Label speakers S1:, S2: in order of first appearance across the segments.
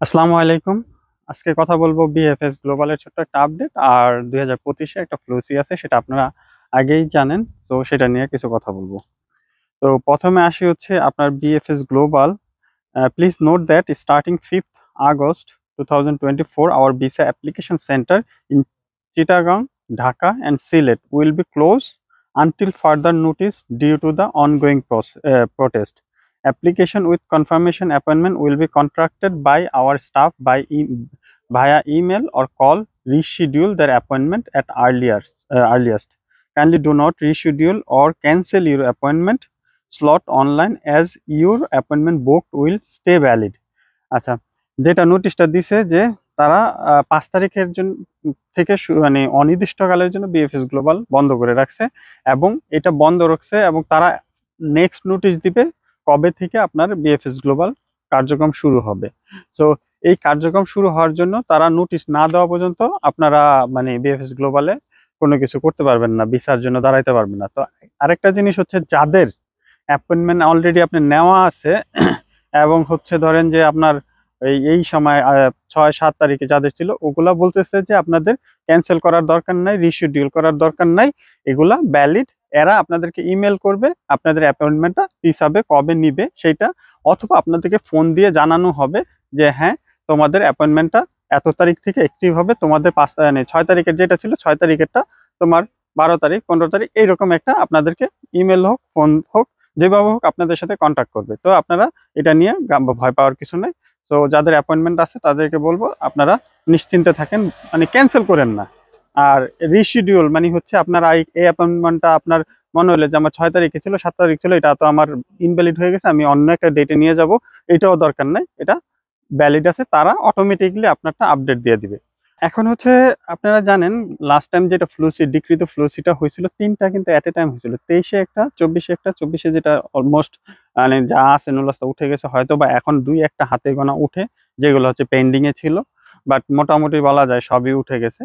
S1: আসসালামু আলাইকুম। আজকে কথা বলবো বিএফএস গ্লোবালের ছোট্ট একটা আপডেট আর 2025-এ একটা ফ্লুসি আছে, সেটা আপনারা আগেই জানেন। তো সেটা নিয়ে কিছু কথা বলবো। তো প্রথমে আসি হচ্ছে আপনার BFS global. Please note that starting 5th August 2024 our visa application center in Chittagong, Dhaka and Sylhet will be closed until further notice due to the ongoing protest. Application with confirmation appointment will be contracted by our staff via email or call. Reschedule their appointment at earliest. Kindly do not reschedule or cancel your appointment slot online as your appointment booked will stay valid. আচ্ছা, যেটা নোটিশটা দিছে যে তারা 5 তারিখের জন্য থেকে মানে অনির্দিষ্টকালের জন্য বিএফএস গ্লোবাল বন্ধ করে রাখছে, এবং এটা বন্ধ রাখছে এবং তারা নেক্সট নোটিশ দিবে কবে থেকে আপনার বিএফএস গ্লোবাল কার্যক্রম শুরু হবে। সো এই কার্যক্রম শুরু হওয়ার জন্য তারা নোটিশ না দেওয়া পর্যন্ত আপনারা মানে বিএফএস গ্লোবালে কোনো কিছু করতে পারবেন না, ভিসার জন্য দাঁড়াইতে পারবেন না। তো আরেকটা জিনিস হচ্ছে, যাদের অ্যাপয়েন্টমেন্ট অলরেডি আপনি নেওয়া আছে এবং হচ্ছে ধরেন যে আপনার এই সময় 6-7 তারিখে যাদের ছিল, ওগুলা বলতেছে যে আপনাদের ক্যান্সেল করার দরকার নাই, রিশিডিউল করার দরকার নাই, এগুলা ভ্যালিড। এরা আপনাদেরকে ইমেল করবে আপনাদের অ্যাপয়েন্টমেন্টটা হিসাবে কবে নিবে সেইটা, অথবা আপনাদেরকে ফোন দিয়ে জানানো হবে যে হ্যাঁ তোমাদের অ্যাপয়েন্টমেন্টটা এত তারিখ থেকে অ্যাক্টিভ হবে, তোমাদের 6 তারিখের যেটা ছিল 6 তারিখেরটা তোমার 12 তারিখ 15 তারিখ এইরকম একটা আপনাদেরকে ইমেল হোক ফোন হোক যেভাবে হোক আপনাদের সাথে কন্ট্যাক্ট করবে। তো আপনারা এটা নিয়ে ভয় পাওয়ার কিছু নেই। তো যাদের অ্যাপয়েন্টমেন্ট আছে তাদেরকে বলবো আপনারা নিশ্চিন্তে থাকেন, মানে ক্যান্সেল করেন না। আর রিশিডিউল মানে হচ্ছে আপনার এই অ্যাপয়েন্টমেন্টটা আপনার মনে হলে যে আমার 6 তারিখে ছিল 7 তারিখ ছিল, এটা তো আমার ইনভ্যালিড হয়ে গেছে, আমি অন্য একটা ডেটে নিয়ে যাব, এটাও দরকার নাই, এটা ভ্যালিড আছে, তারা অটোমেটিকলি আপনারটা আপডেট দিয়ে দিবে। এখন হচ্ছে আপনারা জানেন লাস্ট টাইম যেটা ফ্লুসি ডিক্রিত ফ্লুসিটা হয়েছিল তিনটা, কিন্তু এট এ টাইম হয়েছিল 23-এ একটা, 24-এ একটা, 24-এ যেটা অলমোস্ট মানে যা আছে নুলাসটা উঠে গেছে, হয়তো বা এখন 2-1টা হাতে গোনা উঠে, যেগুলো হচ্ছে পেন্ডিং এ ছিল, বাট মোটামুটি বলা যায় সবই উঠে গেছে।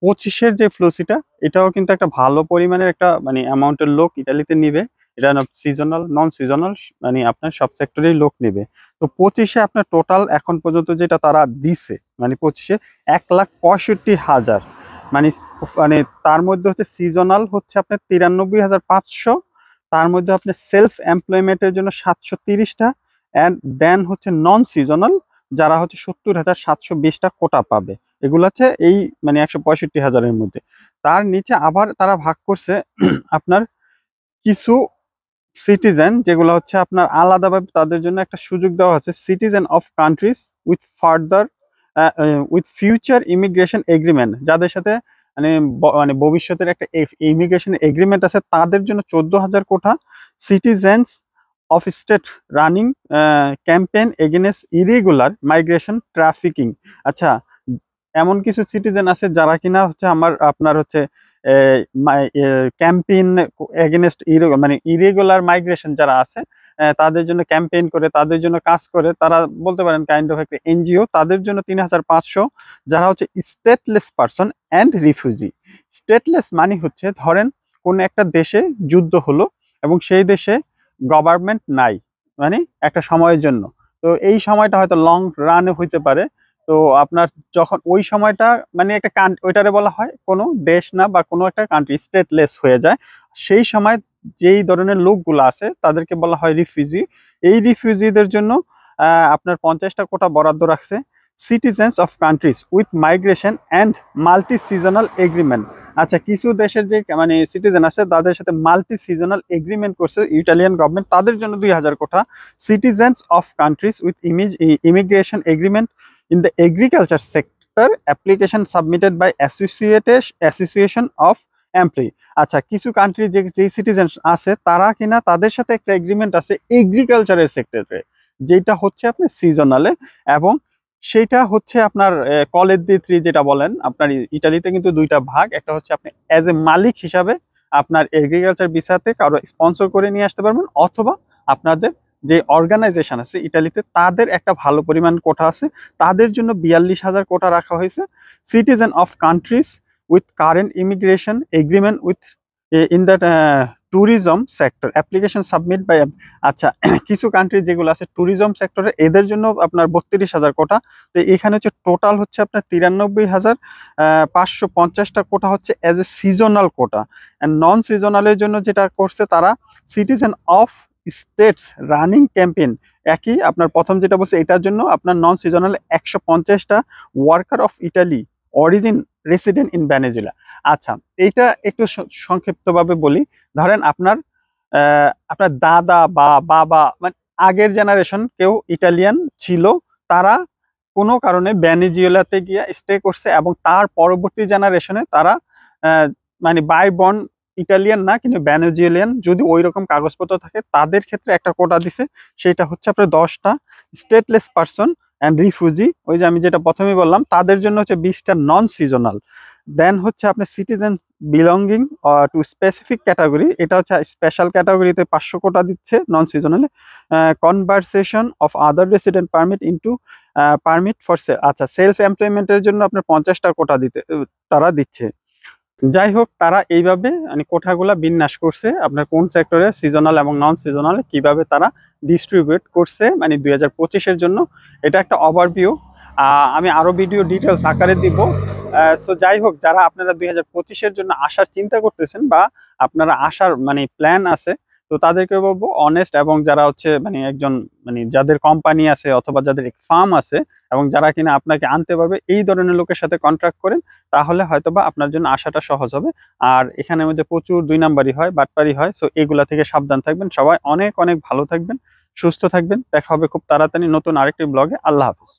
S1: 25-এর যে ফ্লুসিটা, এটাও কিন্তু একটা ভালো পরিমাণের একটা মানে অ্যামাউন্টের লোক ইটালিতে নিবে। এটা সিজনাল নন সিজনাল মানে আপনার সব সেক্টরেই লোক নিবে। তো 25-এ আপনার টোটাল এখন পর্যন্ত যেটা তারা দিছে মানে 25-এ 1,65,000, মানে মানে তার মধ্যে হচ্ছে সিজনাল হচ্ছে আপনার 93,500, তার মধ্যে আপনার সেলফ এমপ্লয়মেন্টের জন্য 730টা, অ্যান্ড দেন হচ্ছে নন সিজনাল যারা হচ্ছে 70,720টা কোটা পাবে। এগুলো হচ্ছে এই মানে 165,000-এর মধ্যে। তার নিচে আবার তারা ভাগ করছে আপনার কিছু সিটিজেন, যেগুলো হচ্ছে আপনার আলাদাভাবে তাদের জন্য একটা সুযোগ দেওয়া হচ্ছে, citizen of countries with further with future immigration agreement, যাদের সাথে মানে মানে ভবিষ্যতের একটা ইমিগ্রেশন এগ্রিমেন্ট আছে, তাদের জন্য 14,000 quota. Citizens of state running campaign against irregular migration trafficking. আচ্ছা, এমন কিছু সিটিজেন আছে যারা কিনা হচ্ছে আপনার হচ্ছে ক্যাম্পেইন এগেনস্ট মানে ইরেগুলার মাইগ্রেশন যারা আছে, তাদের জন্য ক্যাম্পেইন করে, তাদের জন্য কাজ করে, তারা বলতে পারেন কাইন্ড অফ একটা এনজিও, তাদের জন্য 3,500। যারা হচ্ছে stateless person and refugee. Stateless মানে হচ্ছে ধরেন কোন একটা দেশে যুদ্ধ হলো এবং সেই দেশে গভর্নমেন্ট নাই মানে একটা সময়ের জন্য, তো এই সময়টা হয়তো লং রানে হইতে পারে। তো আপনার যখন ওই সময়টা মানে একটা ওইটারে বলা হয় কোনো দেশ না বা কোনো একটা কান্ট্রি স্টেটলেস হয়ে যায়, সেই সময় যেই ধরনের লোকগুলো আছে তাদেরকে বলা হয় রিফিউজি। এই রিফিউজিদের জন্য আপনার 50টা কোটা বরাদ্দ রাখছে। Citizens of countries with migration and multi seasonal agreement. আচ্ছা, কিছু দেশের যে মানে সিটিজেন আছে তাদের সাথে মাল্টি সিজনাল এগ্রিমেন্ট করছে ইটালিয়ান গভর্নমেন্ট, তাদের জন্য 2,000 quota. Citizens of countries with immigration agreement in the agriculture sector application submitted by association of employee। আচ্ছা, কিছু কান্ট্রি যে সিটিজেন আছে তারা কিনা তাদের সাথে একটা এগ্রিমেন্ট আছে এগ্রিকালচারের সেক্টরে, যেটা হচ্ছে আপনার সিজনালে, এবং সেইটা হচ্ছে আপনার কলেজ দি থ্রি যেটা বলেন আপনার ইটালিতে কিন্তু দুইটা ভাগ, একটা হচ্ছে আপনি অ্যাজ এ মালিক হিসাবে আপনার এগ্রিকালচার ভিসাতে কারো স্পন্সর করে নিয়ে আসতে পারবেন, অথবা আপনাদের যে অর্গানাইজেশন আছে ইটালিতে তাদের একটা ভালো পরিমাণ কোটা আছে, তাদের জন্য 42,000 কোটা রাখা হয়েছে। Citizen of countries with current immigration agreement with in that tourism sector application submit by, আচ্ছা কিছু কান্ট্রি যেগুলো আছে ট্যুরিজম সেক্টরে এদের জন্য আপনার 32,000 কোটা। তো এখানে হচ্ছে টোটাল হচ্ছে আপনার 93,550টা কোটা হচ্ছে as a seasonal quota. And non সিজনালের জন্য যেটা করছে তারা citizen of states running campaign, একই আপনার প্রথম যেটা বলছে এটার জন্য আপনার নন সিজনাল 150টা worker of Italy origin resident in Venezuela. আচ্ছা এইটা একটু সংক্ষিপ্তভাবে বলি। ধরেন আপনার দাদা বা বাবা মানে আগের জেনারেশন কেউ ইটালিয়ান ছিল, তারা কোনো কারণে ভেনেজুয়েলাতে গিয়ে স্টে করছে এবং তার পরবর্তী জেনারেশনে তারা মানে বাই বর্ন ইটালিয়ান না কিন্তু ভেনেজুয়েলিয়ান যদি ওই রকম কাগজপত্র থাকে তাদের ক্ষেত্রে একটা কোটা দিছে, সেটা হচ্ছে আপনার 10টা স্টেটলেস পারসন অ্যান্ড রিফিউজি, ওই যে আমি যেটা প্রথমেই বললাম তাদের জন্য হচ্ছে 20টা নন সিজনাল। দেন হচ্ছে আপনার citizen belonging to specific category, এটা হচ্ছে স্পেশাল ক্যাটাগরিতে 500 কোটা দিচ্ছে নন সিজনালে। Conversation of other resident permit into permit for sell, আচ্ছা সেলফ এমপ্লয়মেন্টের জন্য আপনার 50টা কোটা তারা দিচ্ছে। যাই হোক তারা এইভাবে মানে কোঠাগুলা বিন্যাস করছে আপনার কোন সেক্টরে সিজনাল এবং নন সিজনাল কিভাবে তারা ডিস্ট্রিবিউট করছে মানে 2025-এর জন্য। এটা একটা ওভারভিউ, আমি আরো ভিডিও ডিটেলস আকারে দিব। সো যাই হোক যারা আপনারা 2025-এর জন্য আসার চিন্তা করতেছেন বা আপনারা আসার মানে প্ল্যান আছে, তো তাদেরকে বলবো অনেস্ট এবং যারা হচ্ছে মানে একজন মানে যাদের কোম্পানি আছে অথবা যাদের ফার্ম আছে এবং যারা কিনা আপনাকে আনতে পারবে এই ধরনের লোকের সাথে কন্ট্রাক্ট করেন, তাহলে হয়তোবা আপনার জন্য আসাটা সহজ হবে। আর এখানের মধ্যে প্রচুর 2 নাম্বারই হয়, বাটপারি হয়। সো এগুলা থেকে সাবধান থাকবেন। সবাই অনেক অনেক ভালো থাকবেন, সুস্থ থাকবেন। দেখা হবে খুব তাড়াতাড়ি নতুন আরেকটি ব্লগে। আল্লাহ হাফেজ।